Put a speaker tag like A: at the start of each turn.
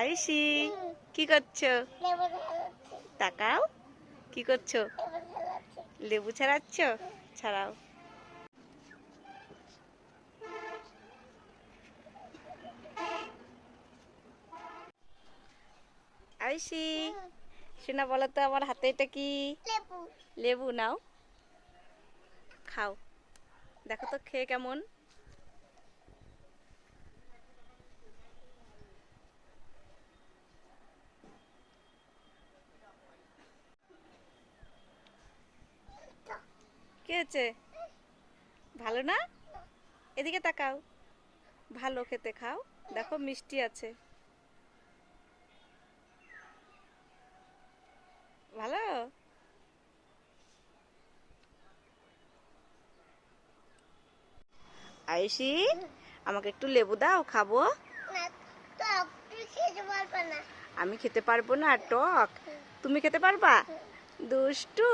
A: আয়ুষি, কি করছো? তাকাও, কি করছো? লেবু ছাড়াচ্ছ? ছাড়াও। আয়ুষি, শোনা বলো তো আমার হাতে এটা কি? লেবু নাও, খাও। দেখো তো খেয়ে কেমন। কি হয়েছে? ভালো না? এদিকে তাকাও। ভালো খেতে, খাও। দেখো মিষ্টি আছে। ভালো। আয়ুষি, আমাকে একটু লেবু দাও, খাবো। আমি খেতে পারবো না টক? তুমি খেতে পারবা? দুষ্টু।